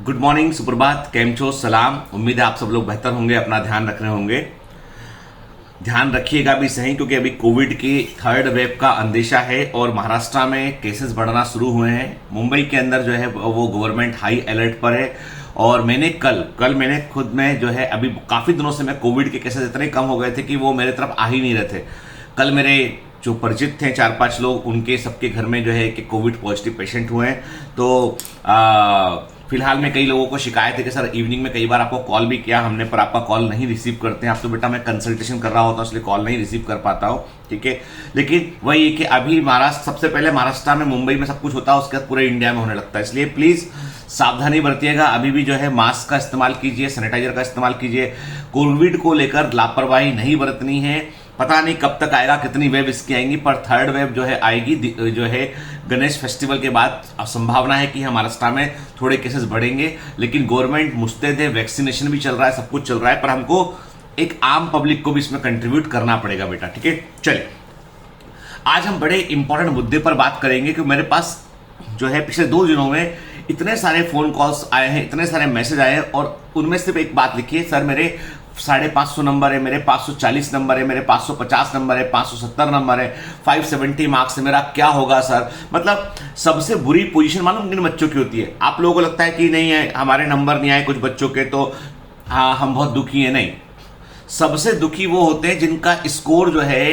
Good morning, सुप्रभात, केम छो, सलाम। उम्मीद है आप सब लोग बेहतर होंगे, अपना ध्यान रख रहे होंगे। ध्यान रखिएगा भी सही, क्योंकि अभी कोविड की थर्ड वेव का अंदेशा है और महाराष्ट्र में केसेस बढ़ना शुरू हुए हैं। मुंबई के अंदर जो है वो गवर्नमेंट हाई अलर्ट पर है। और मैंने कल मैंने खुद में जो है अभी काफी दिनों से मैं कोविड के केसेस इतने कम हो गए थे कि वो मेरे तरफ आ ही नहीं रहे थे। कल मेरे जो परिचित थे 4-5 लोग, उनके सबके घर में जो है कि कोविड पॉजिटिव पेशेंट हुए हैं। तो फिलहाल में कई लोगों को शिकायत है कि सर इवनिंग में कई बार आपको कॉल भी किया हमने, पर आपका कॉल नहीं रिसीव करते हैं। आप तो बेटा मैं कंसल्टेशन कर रहा होता हूं, इसलिए कॉल नहीं रिसीव कर पाता हूं, ठीक है। लेकिन वही है कि अभी महाराष्ट्र, सबसे पहले महाराष्ट्र में, मुंबई में सब कुछ होता है, उसके बाद पूरे इंडिया में होने लगता है। इसलिए प्लीज सावधानी बरतिएगा। अभी भी जो है मास्क का इस्तेमाल कीजिए, सैनिटाइजर का इस्तेमाल कीजिए। कोविड को लेकर लापरवाही नहीं बरतनी है। पता नहीं कब तक आएगा, कितनी वेव इसकी आएंगी, पर थर्ड वेव जो है आएगी। जो है गणेश फेस्टिवल के बाद संभावना है कि महाराष्ट्र में थोड़े केसेस बढ़ेंगे। लेकिन गवर्नमेंट मुस्तैद है, वैक्सीनेशन भी चल रहा है, सब कुछ चल रहा है, पर हमको एक आम पब्लिक को भी इसमें कंट्रीब्यूट करना पड़ेगा बेटा, ठीक है। चलिए, आज हम बड़े इंपॉर्टेंट मुद्दे पर बात करेंगे कि मेरे पास जो है पिछले 2 दिनों में इतने सारे फोन कॉल्स आए हैं, इतने सारे मैसेज आए हैं, और उनमें सिर्फ एक बात लिखी है, सर मेरे 550 नंबर है, मेरे 540 नंबर है, मेरे 550 नंबर है, 570 नंबर है, 570 मार्क्स है, मेरा क्या होगा सर। मतलब सबसे बुरी पोजीशन मालूम किन बच्चों की होती है? आप लोगों को लगता है कि नहीं है, हमारे नंबर नहीं आए कुछ बच्चों के तो हाँ हम बहुत दुखी है। नहीं, सबसे दुखी वो होते हैं जिनका स्कोर जो है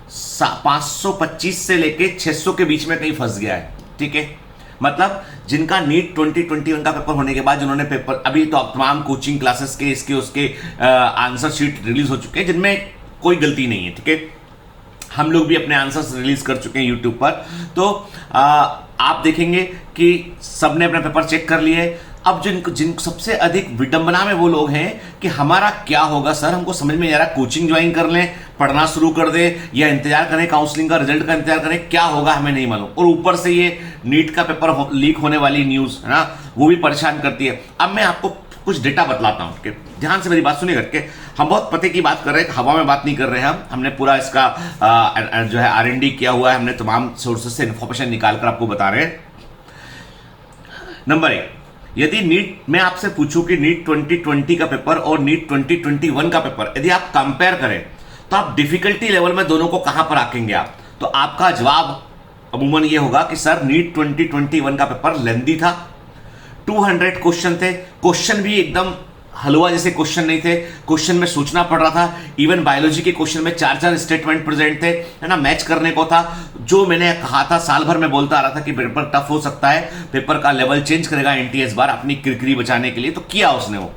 525 से लेके 600 के बीच में कहीं फंस गया है, ठीक है। मतलब जिनका नीट 2021 का पेपर होने के बाद, जिन्होंने पेपर, अभी तो तमाम कोचिंग क्लासेस के इसके उसके आंसर शीट रिलीज हो चुके हैं जिनमें कोई गलती नहीं है, ठीक है। हम लोग भी अपने आंसर्स रिलीज कर चुके हैं यूट्यूब पर। तो आप देखेंगे कि सबने अपना पेपर चेक कर लिए। अब जिन सबसे अधिक विडंबना में वो लोग हैं कि हमारा क्या होगा सर, हमको समझ में नहीं आ रहा, कोचिंग ज्वाइन कर लें, पढ़ना शुरू कर दे, या इंतजार करें काउंसलिंग का रिजल्ट का इंतजार करें, क्या होगा हमें नहीं मालूम। और ऊपर से ये नीट का पेपर लीक होने वाली न्यूज है ना, वो भी परेशान करती है। अब मैं आपको कुछ डेटा बतलाता हूं, कि ध्यान से मेरी बात सुनिए करके। हम बहुत पते की बात कर रहे हैं, हवा में बात नहीं कर रहे हैं। हमने पूरा इसका जो है R&D किया हुआ है, हमने तमाम सोर्सेज से इंफॉर्मेशन निकालकर आपको बता रहे हैं। नंबर 1, यदि नीट, मैं आपसे पूछूं कि नीट 2020 का पेपर और नीट 2021 का पेपर यदि आप कंपेयर करें, तो आप डिफिकल्टी लेवल में दोनों को कहां पर रखेंगे आप? तो आपका जवाब अमूमन यह होगा कि सर नीट 2021 का पेपर लेंथी था, 200 क्वेश्चन थे, क्वेश्चन भी एकदम हलवा जैसे क्वेश्चन नहीं थे, क्वेश्चन में सोचना पड़ रहा था। इवन बायोलॉजी के क्वेश्चन में 4 स्टेटमेंट प्रेजेंट थे, है ना, मैच करने को था। जो मैंने कहा था, साल भर में बोलता आ रहा था कि पेपर टफ हो सकता है, पेपर का लेवल चेंज करेगा एनटीए इस बार अपनी किरकिरी बचाने के लिए, तो किया उसने वो।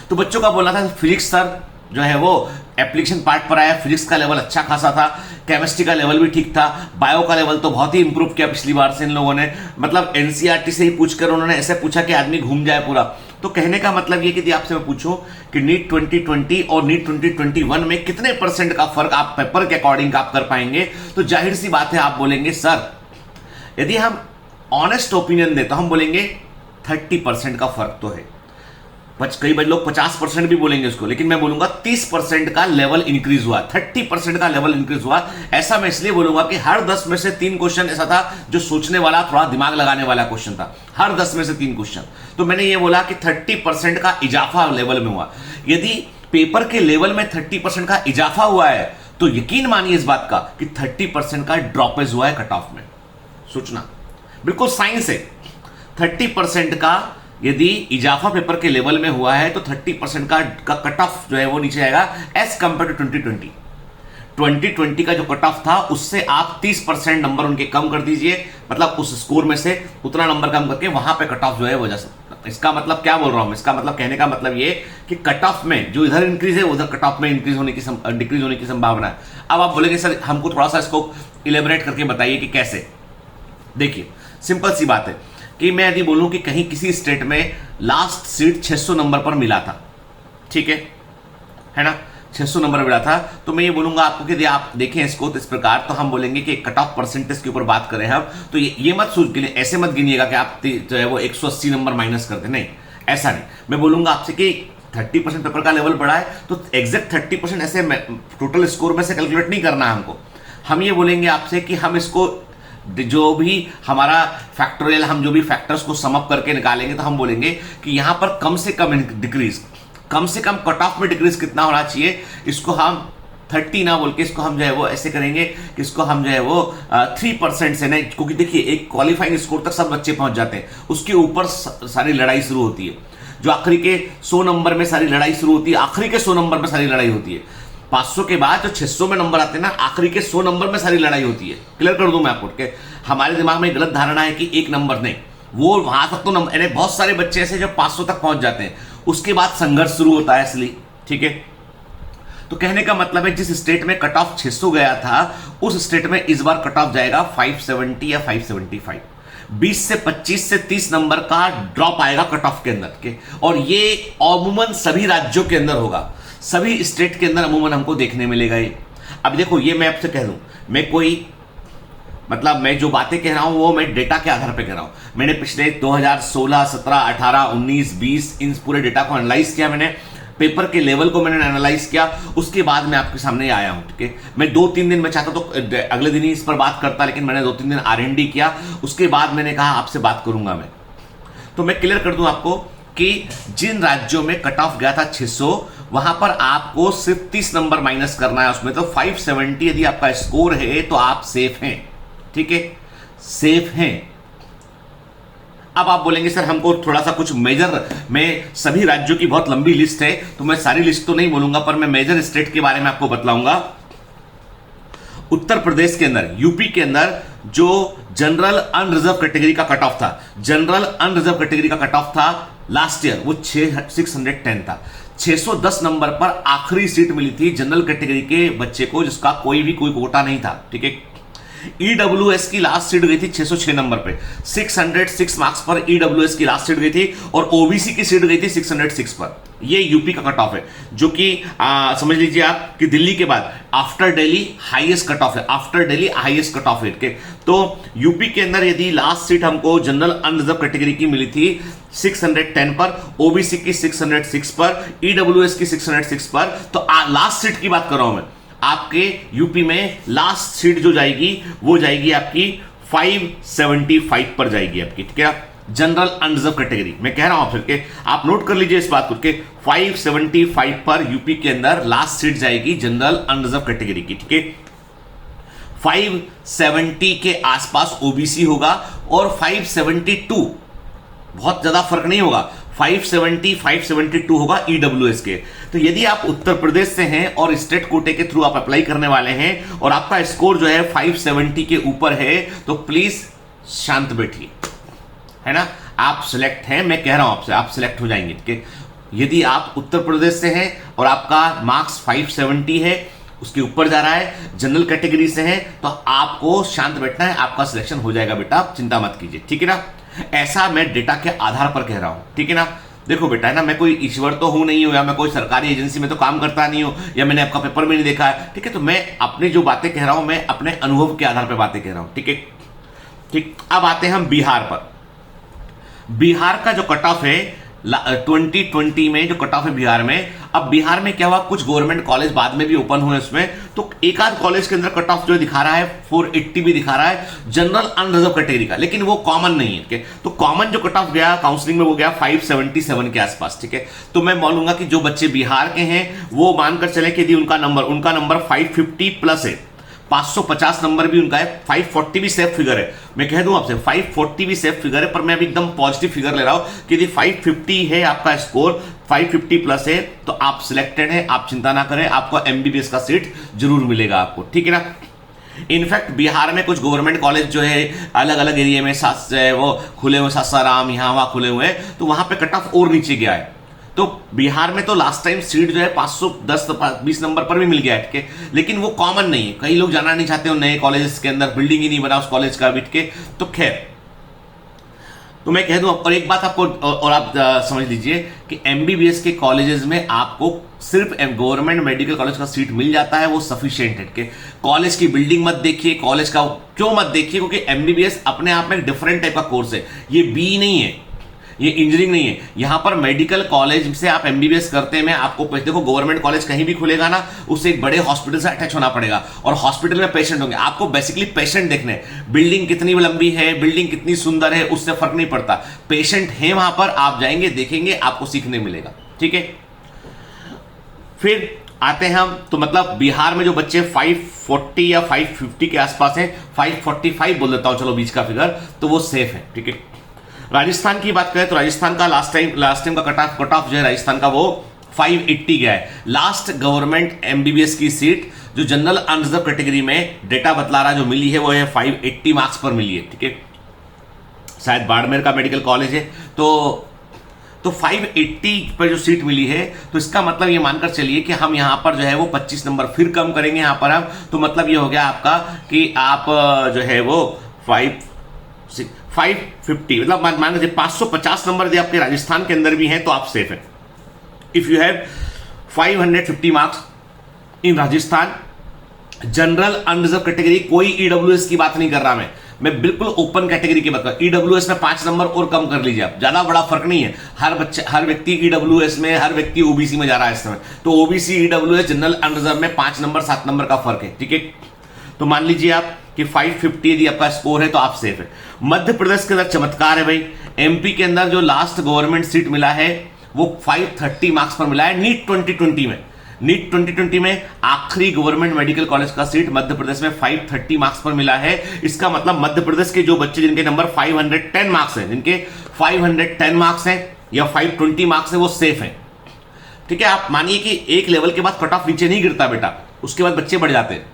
तो बच्चों का बोलना था फिजिक्स सर जो है वो एप्लीकेशन पार्ट पर आया, फिजिक्स का लेवल अच्छा खासा था, केमिस्ट्री का लेवल भी ठीक था, बायो का लेवल तो बहुत ही इंप्रूव किया पिछली बार से इन लोगों ने। मतलब एनसीईआरटी से ही पूछकर उन्होंने ऐसे पूछा कि आदमी घूम जाए पूरा। तो कहने का मतलब ये कि यदि आपसे मैं पूछूं कि नीट 2020 और नीट 2021 में कितने % का फर्क आप पेपर के अकॉर्डिंग आप कर पाएंगे, तो जाहिर सी बात है आप बोलेंगे सर, यदि हम ऑनेस्ट ओपिनियन दें तो हम बोलेंगे 30% का फर्क तो है। कई बार लोग 50% भी बोलेंगे उसको, लेकिन मैं बोलूंगा 30% का लेवल इंक्रीज हुआ, 30% का लेवल इंक्रीज हुआ। ऐसा मैं इसलिए बोलूंगा कि हर 10 में से 3 क्वेश्चन ऐसा था जो सोचने वाला, थोड़ा दिमाग लगाने वाला क्वेश्चन था, हर 10 में से 3 क्वेश्चन। तो मैंने ये बोला कि 30% का इजाफा लेवल में हुआ। यदि पेपर के लेवल में 30% का इजाफा हुआ है, तो यकीन मानिए इस बात का कि 30% का ड्रॉपेज हुआ है कट ऑफ में। सोचना, बिल्कुल साइंस है। 30% का यदि इजाफा पेपर के लेवल में हुआ है, तो 30% का कट ऑफ जो है वो नीचे आएगा एज कंपेयर टू 2020। 2020 का जो कट ऑफ था उससे आप 30% नंबर उनके कम कर दीजिए, मतलब उस स्कोर में से उतना नंबर कम करके वहां पे कट ऑफ जो है वो जा सकता। इसका मतलब क्या बोल रहा हूं? इसका मतलब, कहने का मतलब ये कि कट ऑफ में जो इधर इंक्रीज है उधर कट ऑफ में डिक्रीज होने की संभावना है। अब आप बोलेंगे सर हमको थोड़ा सा इसको इलेबोरेट करके बताइए कि कैसे। देखिए, सिंपल सी बात है कि मैं यदि बोलूं कि कहीं किसी स्टेट में लास्ट सीट 600 नंबर पर मिला था, ठीक है ना, 600 नंबर मिला था, तो मैं ये बोलूंगा आपको कि यदि आप देखें इसको तो इस प्रकार, तो हम बोलेंगे कि कट ऑफ परसेंटेज के ऊपर बात करें हम, तो ये मत सोच गिने, ऐसे मत गिनिएगा कि आप जो है वो 180 नंबर माइनस करते, नहीं, ऐसा नहीं। मैं बोलूंगा आपसे कि 30% पेपर का लेवल बढ़ा है, तो एग्जैक्ट 30% ऐसे टोटल स्कोर में से कैलकुलेट नहीं करना है हमको। हम ये बोलेंगे आपसे कि हम इसको जो भी हमारा फैक्टोरियल, हम जो भी फैक्टर्स को सम अप करके निकालेंगे तो हम बोलेंगे कि यहां पर कम से कम कट ऑफ में डिक्रीज कितना होना चाहिए, इसको हम 30 ना बोल के इसको हम जो है वो ऐसे करेंगे कि इसको हम जो है वो 3% से नहीं, क्योंकि देखिए एक क्वालिफाइंग स्कोर तक सब बच्चे पहुंच जाते हैं, उसके ऊपर सारी लड़ाई शुरू होती है। जो आखिरी के 100 नंबर में सारी लड़ाई शुरू होती है, आखिरी के 100 नंबर में सारी लड़ाई होती है। 500 के बाद जो 600 में नंबर आते हैं ना, आखिरी के 100 नंबर में सारी लड़ाई होती है। क्लियर कर दूं मैं आपको कि हमारे दिमाग में गलत धारणा है कि एक नंबर नहीं, वो वहां तक तो नंबर, यानी बहुत सारे बच्चे ऐसे जो 500 तक पहुंच जाते हैं, उसके बाद संघर्ष शुरू होता है असली। ठीक है, तो कहने का मतलब है जिस स्टेट में कट ऑफ 600 गया था, उस स्टेट में इस बार कट ऑफ जाएगा 570 या 575। 20 से 25 से 30 नंबर का ड्रॉप आएगा कट ऑफ के अंदर के, और ये अमूमन सभी राज्यों के अंदर होगा, सभी स्टेट के अंदर अमूमन हमको देखने मिलेगा ये। अब देखो, ये मैं आपसे कह दूं, मैं कोई मतलब मैं जो बातें कह रहा हूं वो मैं डेटा के आधार पे कह रहा हूं। मैंने पिछले 2016, 17, 18, 19, 20 इन पूरे डेटा को एनालाइज किया, मैंने पेपर के लेवल को मैंने एनालाइज किया, उसके बाद मैं आपके सामने आया हूं। ठीक है, मैं 2-3 दिन में चाहता तो अगले दिन ही इस पर बात करता, लेकिन मैंने 2-3 दिन R&D किया, उसके बाद मैंने कहा आपसे बात करूंगा मैं। तो मैं क्लियर कर दूं आपको कि जिन राज्यों में कट ऑफ गया था 600, वहां पर आपको सिर्फ 30 नंबर माइनस करना है उसमें, तो 570 यदि आपका स्कोर है तो आप सेफ हैं। ठीक है, सेफ हैं। अब आप बोलेंगे सर हमको थोड़ा सा कुछ मेजर, में सभी राज्यों की बहुत लंबी लिस्ट है तो मैं सारी लिस्ट तो नहीं बोलूंगा, पर मैं मेजर स्टेट के बारे में आपको बतलाऊंगा। उत्तर प्रदेश के अंदर, यूपी के अंदर जो जनरल अनरिजर्व कैटेगरी का कट ऑफ था, जनरल अनरिजर्व कैटेगरी का कट ऑफ था लास्ट ईयर, वो 610 था। 610 नंबर पर आखिरी सीट मिली थी जनरल कैटेगरी के बच्चे को जिसका कोई कोटा नहीं था। ठीक है, ईडब्ल्यूएस की लास्ट सीट गई थी 606 नंबर पे, 606 मार्क्स पर ईडब्ल्यूएस की लास्ट सीट गई थी, और ओबीसी की सीट गई थी 606 पर। ये यूपी का कट ऑफ है, जो कि समझ लीजिए आप कि दिल्ली के बाद after Delhi highest cut off है, after Delhi highest cut off है। तो यूपी के अंदर यदि लास्ट सीट हमको जनरल अनरिजर्व कैटेगरी की मिली थी 610 पर, ओबीसी की 606 पर, ईडब्ल्यूएस की 606 पर, तो लास्ट सीट की बात कर रहा हूं मैं, आपके यूपी में लास्ट सीट जो जाएगी वो जाएगी आपकी 575 पर जाएगी आपकी। ठीक है, जनरल अनरिजर्व कैटेगरी मैं कह रहा हूं आपसे, आप नोट कर लीजिए इस बात को, 575 पर यूपी के अंदर लास्ट सीट जाएगी जनरल अनरिजर्व कैटेगरी की। ठीक है, 570 के आसपास ओबीसी होगा, और 572 बहुत ज्यादा फर्क नहीं होगा, 570, 572 होगा ईडब्ल्यूएस के। तो यदि आप उत्तर प्रदेश से हैं और स्टेट कोटे के थ्रू आप अप्लाई करने वाले हैं और आपका स्कोर जो है 570 के ऊपर है, तो प्लीज शांत बैठिए, है ना, आप सिलेक्ट हैं, मैं कह रहा हूं आपसे, आप सिलेक्ट हो जाएंगे। ठीक है, यदि आप उत्तर प्रदेश से हैं और आपका मार्क्स 570 है, उसके ऊपर जा रहा है, जनरल कैटेगरी से है, तो आपको शांत बैठना है, आपका सिलेक्शन हो जाएगा बेटा, आप चिंता मत कीजिए। ठीक है ना, ऐसा मैं डेटा के आधार पर कह रहा हूं। ठीक है ना, देखो बेटा, है ना, मैं कोई ईश्वर तो हूं नहीं हूं, या मैं कोई सरकारी एजेंसी में तो काम करता नहीं हूं, या मैंने आपका पेपर में नहीं देखा है। ठीक है, तो मैं अपनी जो बातें कह रहा हूं, मैं अपने अनुभव के आधार पर बातें कह रहा हूं। ठीक है, ठीक। अब आते हैं हम बिहार पर। बिहार का जो कट ऑफ है 2020 में, जो कट ऑफ है बिहार में, अब बिहार में क्या हुआ, कुछ गवर्नमेंट कॉलेज बाद में भी ओपन हुए उसमें, तो एक आध कॉलेज के अंदर कट ऑफ जो दिखा रहा है 480 भी दिखा रहा है जनरल अनरिजर्व कैटेगरी का, लेकिन वो कॉमन नहीं है। तो कॉमन जो कट ऑफ गया काउंसलिंग में वो गया 577 के आसपास। ठीक है, तो मैं बोलूंगा कि जो बच्चे बिहार के हैं वो मानकर चले कि यदि उनका नंबर 550 प्लस है, 550 नंबर भी उनका है, 540 भी सेफ फिगर है, मैं कह दूं आपसे 540 भी सेफ फिगर है, पर मैं अभी एकदम पॉजिटिव फिगर ले रहा हूं कि यदि 550 है आपका स्कोर, 550 प्लस है, तो आप सिलेक्टेड हैं, आप चिंता ना करें, आपको एमबीबीएस का सीट जरूर मिलेगा आपको। ठीक है ना, इनफैक्ट बिहार में कुछ गवर्नमेंट कॉलेज जो है अलग अलग एरिया में वो खुले हुए, सासाराम यहाँ वहां खुले हुए हैं, तो वहां पे कट ऑफ और नीचे गया है। तो बिहार में तो लास्ट टाइम सीट जो है 510-20 नंबर पर भी मिल गया है, लेकिन वो कॉमन नहीं है, कई लोग जाना नहीं चाहते उन नए कॉलेज के अंदर, बिल्डिंग ही नहीं बना उस कॉलेज का बिट के, तो खैर, तो मैं कह दूं, और एक बात आपको और आप समझ लीजिए कि एमबीबीएस के कॉलेजेस में आपको सिर्फ गवर्नमेंट मेडिकल कॉलेज का सीट मिल जाता है, वो सफिशिएंट है। कि कॉलेज की बिल्डिंग मत देखिए, कॉलेज का क्यों मत देखिए, क्योंकि एमबीबीएस अपने आप में एक डिफरेंट टाइप का कोर्स है, ये बी नहीं है, ये इंजीनियरिंग नहीं है। यहां पर मेडिकल कॉलेज से आप एमबीबीएस करते हैं, आपको देखो गवर्नमेंट कॉलेज कहीं भी खुलेगा ना, उससे एक बड़े हॉस्पिटल से अटैच होना पड़ेगा, और हॉस्पिटल में पेशेंट होंगे, आपको बेसिकली पेशेंट देखने, बिल्डिंग कितनी लंबी है, बिल्डिंग कितनी सुंदर है, उससे फर्क नहीं पड़ता, पेशेंट है वहां पर, आप जाएंगे देखेंगे, आपको सीखने मिलेगा। ठीक है, फिर आते हैं हम, तो मतलब बिहार में जो बच्चे 540 या 550 के आसपास हैं, 545 बोल देता हूं चलो बीच का फिगर, तो वो सेफ है। ठीक है, राजस्थान की बात करें तो राजस्थान का लास्ट टाइम का कट ऑफ जो है राजस्थान का वो 580 गया है। लास्ट गवर्नमेंट एमबीबीएस की सीट जो जनरल अनरिजर्व कैटेगरी में डेटा बतला रहा जो मिली है वो है 580 मार्क्स पर मिली है। ठीक है, शायद बाड़मेर का मेडिकल कॉलेज है, तो 580 पर जो सीट मिली है, तो इसका मतलब ये मानकर चलिए कि हम यहां पर जो है वो 25 नंबर फिर कम करेंगे यहां पर हम, तो मतलब ये हो गया आपका कि आप जो है वो 550 मतलब मान लीजिए 550 नंबर यदि आपके राजस्थान के अंदर भी हैं तो आप सेफ हैं। If you have 550 marks in Rajasthan general unreserved category, कोई ईडब्ल्यूएस की बात नहीं कर रहा मैं बिल्कुल ओपन कैटेगरी की बात कर, ईडब्ल्यूएस में 5 नंबर और कम कर लीजिए आप, ज्यादा बड़ा फर्क नहीं है, हर व्यक्ति ईडब्ल्यूएस में, हर व्यक्ति ओबीसी में जा रहा है इस समय, तो ओबीसी ईडब्ल्यूएस जनरल अनरिजर्व में 5 नंबर 7 नंबर का फर्क है। ठीक है, तो मान लीजिए आप कि 550 यदि आपका स्कोर है तो आप सेफ है। मध्य प्रदेश के अंदर चमत्कार है भाई, एमपी के अंदर जो लास्ट गवर्नमेंट सीट मिला है वो 530 मार्क्स पर मिला है नीट 2020 में। नीट 2020 में आखिरी गवर्नमेंट मेडिकल कॉलेज का सीट मध्य प्रदेश में 530 मार्क्स पर मिला है। इसका मतलब मध्य प्रदेश के जो बच्चे जिनके नंबर 510 मार्क्स हैं, जिनके 510 मार्क्स हैं या 520 मार्क्स हैं, वो सेफ हैं। ठीक है, आप मानिए कि एक लेवल के बाद कट ऑफ नीचे नहीं गिरता बेटा, उसके बाद बच्चे बढ़ जाते हैं।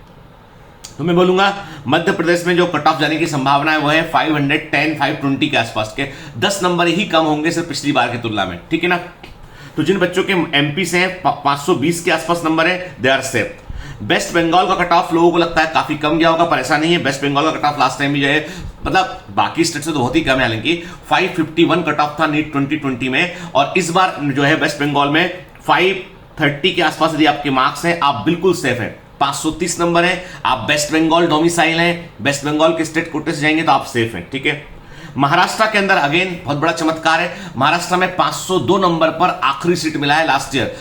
तो मैं बोलूंगा मध्य प्रदेश में जो कट ऑफ जाने की संभावना है वो है 510 520 के आसपास के, 10 नंबर ही कम होंगे सिर्फ पिछली बार की तुलना में। ठीक है ना, तो जिन बच्चों के एमपी से 520 के आसपास नंबर है they are safe. West Bengal का कट ऑफ लोगों को लगता है काफी कम गया होगा, पर ऐसा नहीं है। वेस्ट बंगाल का कट ऑफ लास्ट टाइम भी जो है, मतलब बाकी स्टेट से तो बहुत ही कम है, हालांकि 551 कट ऑफ था नीट 2020 में, और इस बार जो है वेस्ट बंगाल में 530 के आसपास यदि आपके मार्क्स हैं आप बिल्कुल सेफ है। 530 नंबर है, आप वेस्ट बंगाल डोमिसाइल हैं, वेस्ट बंगाल के स्टेट कोटे से जाएंगे तो आप सेफ हैं। ठीक है, महाराष्ट्र के अंदर अगेन बहुत बड़ा चमत्कार है, महाराष्ट्र में 502 नंबर पर आखिरी सीट मिला है लास्ट ईयर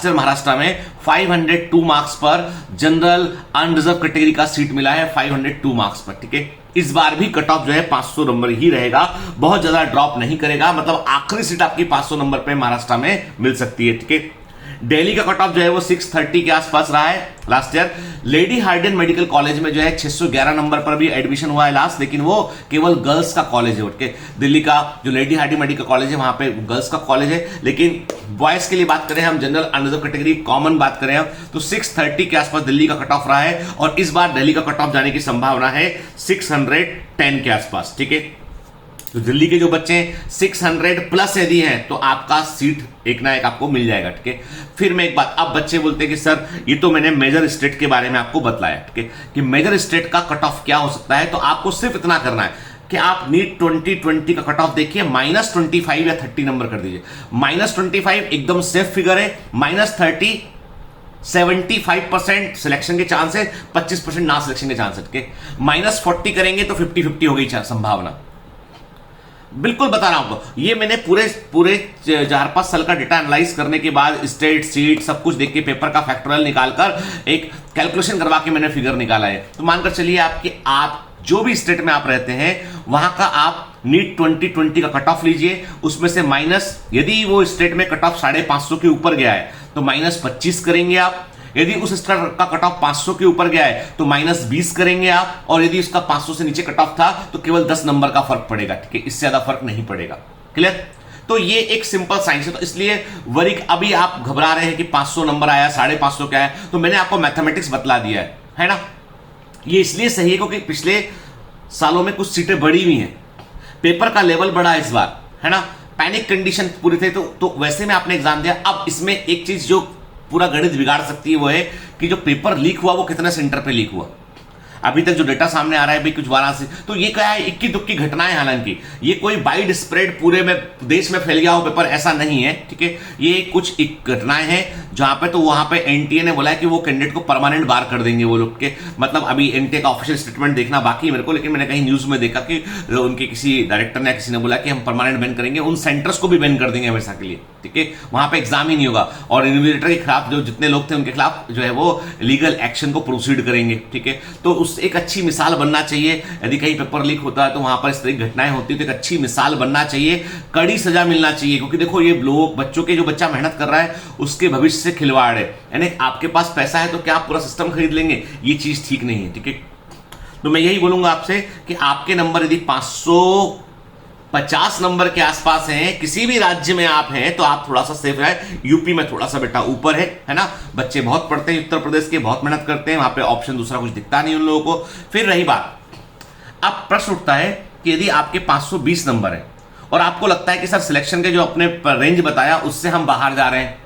महाराष्ट्र में 502 मार्क्स पर जनरल अनरिजर्व कैटेगरी का सीट मिला है 502 मार्क्स पर। ठीक है, इस बार भी कट ऑफ जो है 500 नंबर ही रहेगा, बहुत ज्यादा ड्रॉप नहीं करेगा, मतलब आखिरी सीट आपकी 500 नंबर पे महाराष्ट्र में मिल सकती है। ठीक है, दिल्ली का कट ऑफ जो है वो 630 के आसपास रहा है last year. Lady Hardinge medical college में जो है 611 नंबर पर भी एडमिशन हुआ है लास्ट, लेकिन वो केवल गर्ल्स का कॉलेज है। उठके दिल्ली का जो लेडी हार्डिन मेडिकल कॉलेज है वहां पे गर्ल्स का कॉलेज है, लेकिन बॉयज के लिए बात करें हम, जनरल अनरिजर्व कैटेगरी कॉमन बात करें हम, तो 630 के आसपास दिल्ली का कट ऑफ रहा है, और इस बार दिल्ली का कट ऑफ जाने की संभावना है 610 के आसपास। ठीक है, तो दिल्ली के जो बच्चे 600 प्लस यदि हैं तो आपका सीट एक ना एक आपको मिल जाएगा। ठीक है, फिर मैं एक बात, अब बच्चे बोलते हैं कि सर ये तो मैंने मेजर स्टेट के बारे में आपको बतलाया, ठीक है, कि मेजर स्टेट का कट ऑफ क्या हो सकता है, तो आपको सिर्फ इतना करना है कि आप नीट 2020 का कट ऑफ देखिए, -25 या 30 नंबर कर दीजिए। -25 एकदम सेफ फिगर है, -30 75% सिलेक्शन के चांस है, 25% ना सिलेक्शन के चांस है। ठीक है, -40 करेंगे तो 50-50 हो गई संभावना। बिल्कुल बता रहा हूं आपको, ये मैंने पूरे 4-5 साल का डेटा एनालाइज करने के बाद स्टेट सीट सब कुछ देख के पेपर का फैक्टोरियल निकालकर एक कैलकुलेशन करवा के मैंने फिगर निकाला है। तो मानकर चलिए आप जो भी स्टेट में आप रहते हैं वहां का आप नीट 2020 का कट ऑफ लीजिए, उसमें से माइनस, यदि वो स्टेट में कट ऑफ 550 के ऊपर गया है तो -25 करेंगे आप, यदि उस स्टेट का कट ऑफ 500 के ऊपर गया है तो -20 करेंगे आप, और यदि उसका 500 से नीचे कट ऑफ था तो केवल 10 नंबर का फर्क पड़ेगा। ठीक है, इससे ज्यादा फर्क नहीं पड़ेगा। क्लियर? तो ये एक सिंपल साइंस है, तो इसलिए वरी अभी आप घबरा रहे हैं कि 500 नंबर आया, 550 क्या है, तो मैंने आपको मैथमेटिक्स बतला दिया है ना। ये इसलिए सही है क्योंकि पिछले सालों में कुछ सीटें बढ़ी हुई हैं, पेपर का लेवल बढ़ा इस बार, है ना, पैनिक कंडीशन पूरे थे, तो वैसे में आपने एग्जाम दिया। अब इसमें एक चीज जो पूरा गणित बिगाड़ सकती है वो है कि जो पेपर लीक हुआ वो कितने सेंटर पे लीक हुआ। अभी तक जो डेटा सामने आ रहा है भाई कुछ वाराणसी, तो ये क्या है, इक्की दुक्की घटनाएं, हालांकि ये कोई वाइड स्प्रेड पूरे में देश में फैल गया हो पेपर, ऐसा नहीं है, ठीक है। ये कुछ एक घटनाएं हैं जहां पे, तो वहां पे एनटीए ने बोला है कि वो कैंडिडेट को परमानेंट बार कर देंगे वो लोग के, मतलब अभी एनटीए का ऑफिशियल स्टेटमेंट देखना बाकी है मेरे को, लेकिन मैंने कहीं न्यूज में देखा कि उनके किसी डायरेक्टर ने, किसी ने बोला कि हम परमानेंट बैन करेंगे, उन सेंटर्स को भी बैन कर देंगे हमेशा के लिए, ठीक है। वहां पे एग्जाम ही नहीं होगा, और इन्विजिलेटर के खिलाफ जो जितने लोग थे उनके खिलाफ जो है वो लीगल एक्शन को प्रोसीड करेंगे, ठीक है। तो उस एक अच्छी मिसाल बनना चाहिए, यदि कहीं पेपर लीक होता है तो वहां पर इस तरह की घटनाएं होती है तो एक अच्छी मिसाल बनना चाहिए, कड़ी सजा मिलना चाहिए, क्योंकि देखो ये लोग बच्चों के, जो बच्चा मेहनत कर रहा है उसके भविष्य से खिलवाड़ है, यानी आपके पास पैसा है तो क्या आप पूरा सिस्टम खरीद लेंगे, ये चीज ठीक नहीं है, ठीक है। तो मैं यही बोलूंगा आपसे कि आपके नंबर यदि 550 नंबर के आसपास हैं, किसी भी राज्य में आप हैं, तो आप थोड़ा सा सेफ रहे। यूपी में थोड़ा सा बेटा ऊपर है ना, बच्चे बहुत पढ़ते हैं उत्तर प्रदेश के, बहुत मेहनत करते हैं, वहां पे ऑप्शन दूसरा कुछ दिखता नहीं उन लोगों को। फिर रही बात, अब प्रश्न उठता है कि यदि आपके 520 नंबर है और आपको लगता है कि सर सिलेक्शन के जो अपने रेंज बताया उससे हम बाहर जा रहे हैं,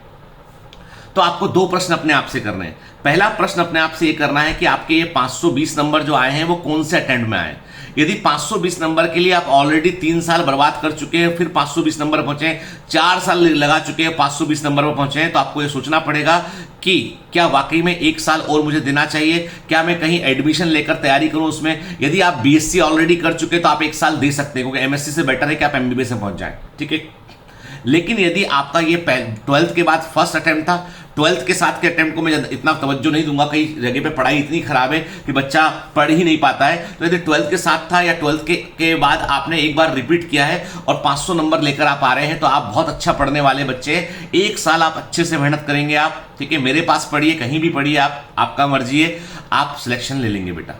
तो आपको दो प्रश्न अपने आप से करने हैं। पहला प्रश्न अपने आप से ये करना है कि आपके ये 520 नंबर जो आए हैं वो कौन से अटेम्प्ट में आए। यदि 520 नंबर के लिए आप ऑलरेडी 3 साल बर्बाद कर चुके हैं, फिर 520 नंबर पहुंचे, 4 साल लगा चुके हैं 520 नंबर पर पहुंचे हैं, तो आपको ये सोचना पड़ेगा कि क्या वाकई में 1 साल और मुझे देना चाहिए, क्या मैं कहीं एडमिशन लेकर तैयारी करूं उसमें। यदि आप बीएससी ऑलरेडी कर चुके तो आप 1 साल दे सकते हैं, क्योंकि एमएससी से बेटर है कि आप एमबीबीएस में पहुंच जाएं, ठीक है। लेकिन यदि आपका ये 12th के बाद फर्स्ट अटेम्प्ट था, 12th के साथ के अटेम्प्ट को मैं इतना तवज्जो नहीं दूंगा, कई जगह पे पढ़ाई इतनी खराब है कि बच्चा पढ़ ही नहीं पाता है, तो यदि 12th के साथ था या 12th के बाद आपने एक बार रिपीट किया है और 500 नंबर लेकर आप आ रहे हैं, तो आप बहुत अच्छा पढ़ने वाले बच्चे हैं। 1 साल आप अच्छे से मेहनत करेंगे आप, ठीक है। मेरे पास पढ़िए, कहीं भी पढ़िए आप, आपका मर्जी है, आप सिलेक्शन ले लेंगे बेटा,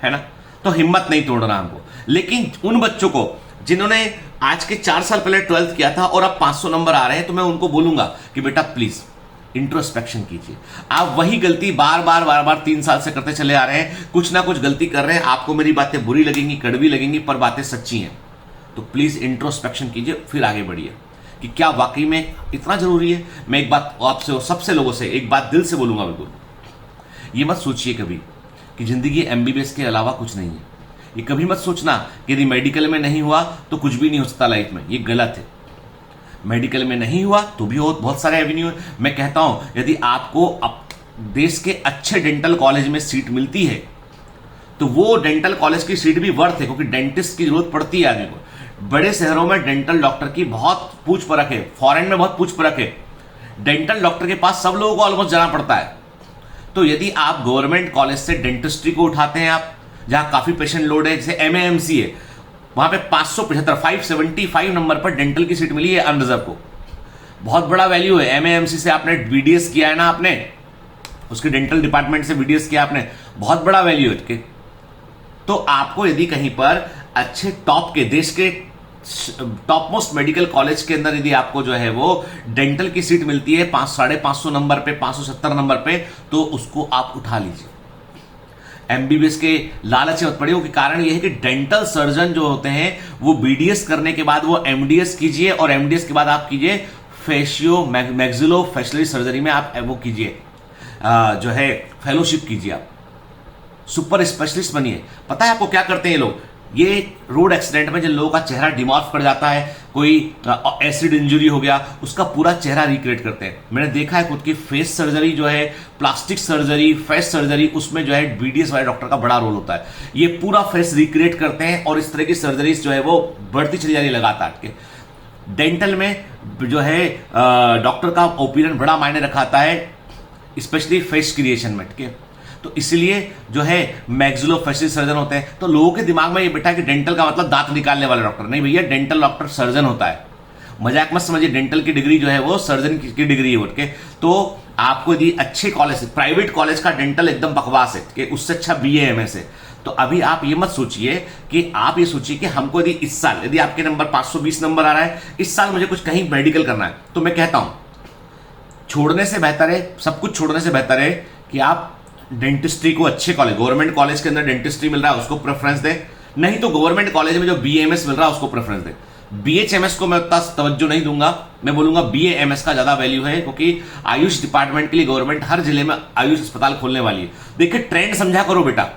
है ना। तो हिम्मत नहीं तोड़ना हमको। लेकिन उन बच्चों को जिन्होंने आज के 4 साल पहले 12th किया था और अब 500 नंबर आ रहे हैं, तो मैं उनको बोलूंगा कि बेटा प्लीज इंट्रोस्पेक्शन कीजिए। आप वही गलती बार बार 3 साल से करते चले आ रहे हैं, कुछ ना कुछ गलती कर रहे हैं। आपको मेरी बातें बुरी लगेंगी, कड़वी लगेंगी, पर बातें सच्ची हैं। तो प्लीज इंट्रोस्पेक्शन कीजिए, फिर आगे बढ़िए कि क्या वाकई में इतना जरूरी है। मैं एक बात आपसे और सबसे लोगों से एक बात दिल से बोलूंगा, बिल्कुल ये मत सोचिए कभी कि जिंदगी एमबीबीएस के अलावा कुछ नहीं है। ये कभी मत सोचना कि यदि मेडिकल में नहीं हुआ तो कुछ भी नहीं हो सकता लाइफ में, ये गलत है। मेडिकल में नहीं हुआ तो भी बहुत सारे एवेन्यू है। मैं कहता हूं यदि आपको देश के अच्छे डेंटल कॉलेज में सीट मिलती है तो वो डेंटल कॉलेज की सीट भी वर्थ है, क्योंकि डेंटिस्ट की जरूरत पड़ती है आदमी को। बड़े शहरों में डेंटल डॉक्टर की बहुत पूछ परख है, फॉरेन में बहुत पूछ परख है। डेंटल डॉक्टर के पास सब लोगों को ऑलमोस्ट जाना पड़ता है। तो यदि आप गवर्नमेंट कॉलेज से डेंटिस्ट्री को उठाते हैं, आप जहां काफी पेशेंट लोड है, जैसे एमएएमसी है, वहां पे 575 नंबर पर डेंटल की सीट मिली है अनरिजर्व को, बहुत बड़ा वैल्यू है। एमएएमसी से आपने बीडीएस किया है ना, आपने उसके डेंटल डिपार्टमेंट से बीडीएस किया आपने, बहुत बड़ा वैल्यू है। तो आपको यदि कहीं पर अच्छे टॉप के देश के टॉप मोस्ट मेडिकल कॉलेज के अंदर यदि आपको जो है वो डेंटल की सीट मिलती है 550 नंबर पे, 570 नंबर पे, तो उसको आप उठा लीजिए। एमबीबीएस के लालच मत पड़िए, क्योंकि कारण यह है कि डेंटल सर्जन जो होते हैं वो बीडीएस करने के बाद वो एमडीएस कीजिए, और एमडीएस के बाद आप कीजिए फेशियो मैक्सिलो फेशियल सर्जरी में आप वो कीजिए, जो है फेलोशिप कीजिए, आप सुपर स्पेशलिस्ट बनिए। पता है आपको क्या करते हैं ये लोग? ये रोड एक्सीडेंट में जिन लोगों का चेहरा डिमॉर्फ कर जाता है, कोई एसिड इंजरी हो गया, उसका पूरा चेहरा रिक्रिएट करते हैं। मैंने देखा है खुद की फेस सर्जरी जो है, प्लास्टिक सर्जरी, फेस सर्जरी, उसमें जो है बीडीएस वाले डॉक्टर का बड़ा रोल होता है। ये पूरा फेस रिक्रिएट करते हैं और इस तरह की सर्जरीज जो है वो बढ़ती चली जा रही है लगातार के। डेंटल में जो है डॉक्टर का ओपिनियन बड़ा मायने रखाता है, स्पेशली फेस क्रिएशन में, ठीक है। तो इसलिए जो है मैक्सिलोफेशियल सर्जन होते हैं। तो लोगों के दिमाग में ये बैठा कि डेंटल का मतलब दांत निकालने वाला डॉक्टर, नहीं भैया, डेंटल डॉक्टर सर्जन होता है। मजाक मत समझिए, डेंटल की डिग्री जो है वो सर्जन की डिग्री है, ओके। तो आपको यदि अच्छे कॉलेज, प्राइवेट कॉलेज का डेंटल एकदम बकवास है, कि उससे अच्छा बीएएमएस है। तो अभी आप ये मत सोचिए कि आप ये सोचिए कि हमको यदि इस साल, यदि आपके नंबर 520 नंबर आ रहा है, इस साल मुझे कुछ कहीं मेडिकल करना है, तो मैं कहता हूं छोड़ने से बेहतर है, सब कुछ छोड़ने से बेहतर है कि आप डेंटिस्ट्री को अच्छे कॉलेज, गवर्नमेंट कॉलेज के अंदर डेंटिस्ट्री मिल रहा है उसको प्रेफरेंस दे, नहीं तो गवर्नमेंट कॉलेज में जो बीएमएस मिल रहा है उसको प्रेफरेंस दे। बीएचएमएस को मैं उतना तवज्जो नहीं दूंगा, मैं बोलूंगा बीएएमएस का ज्यादा वैल्यू है, क्योंकि आयुष डिपार्टमेंट के लिए गवर्नमेंट हर जिले में आयुष अस्पताल खोलने वाली है। देखिए ट्रेंड समझा करो बेटा,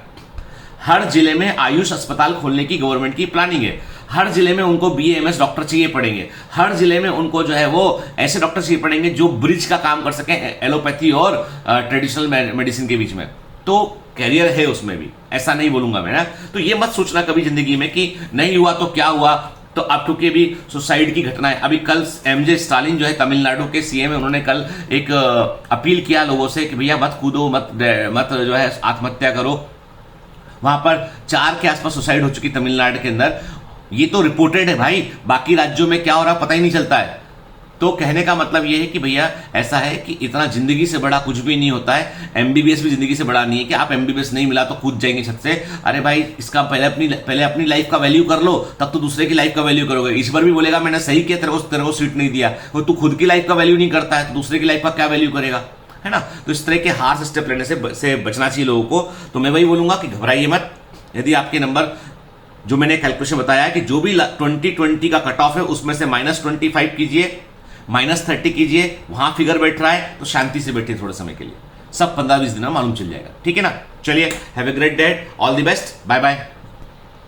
हर जिले में आयुष अस्पताल खोलने की गवर्नमेंट की प्लानिंग है। हर जिले में उनको BAMS डॉक्टर चाहिए पड़ेंगे। हर जिले में उनको जो है वो ऐसे डॉक्टर चाहिए पड़ेंगे जो ब्रिज का काम कर सकें एलोपैथी और ट्रेडिशनल मेडिसिन के बीच में। तो कैरियर है उसमें भी, ऐसा नहीं बोलूंगा मैं ना। तो ये मत सोचना कभी जिंदगी में कि नहीं हुआ तो क्या हुआ। तो अब क्योंकि अभी सुसाइड की घटना है, अभी कल MJ स्टालिन जो है तमिलनाडु के CM है, उन्होंने कल एक अपील किया लोगों से कि भैया मत कूदो, मत जो है आत्महत्या करो। वहां पर 4 के आसपास सुसाइड हो चुकी तमिलनाडु के अंदर। ये तो रिपोर्टेड है भाई, बाकी राज्यों में क्या हो रहा पता ही नहीं चलता है। तो कहने का मतलब ये है कि भैया ऐसा है कि इतना जिंदगी से बड़ा कुछ भी नहीं होता है। MBBS भी जिंदगी से बड़ा नहीं है कि आप MBBS नहीं मिला तो कूद जाएंगे छत से। अरे भाई इसका पहले अपनी लाइफ का वैल्यू कर लो, तब तो दूसरे की लाइफ का वैल्यू करोगे। ईश्वर भी बोलेगा मैंने सही किया, तेरे को सीट नहीं दिया। वो तू खुद की लाइफ का वैल्यू नहीं करता है तो दूसरे की लाइफ का क्या वैल्यू करेगा, है ना। तो इस तरह के हार्श स्टेप लेने से बचना चाहिए लोगों को। तो मैं वही बोलूंगा कि घबराइए मत। यदि आपके नंबर जो मैंने कैलकुलेशन बताया है कि जो भी 2020 का कट ऑफ है उसमें से -25 कीजिए, -30 कीजिए, वहां फिगर बैठ रहा है तो शांति से बैठिए थोड़े समय के लिए, सब 15-20 दिन में मालूम चल जाएगा। ठीक है ना। चलिए, have a great day, all the best, bye bye.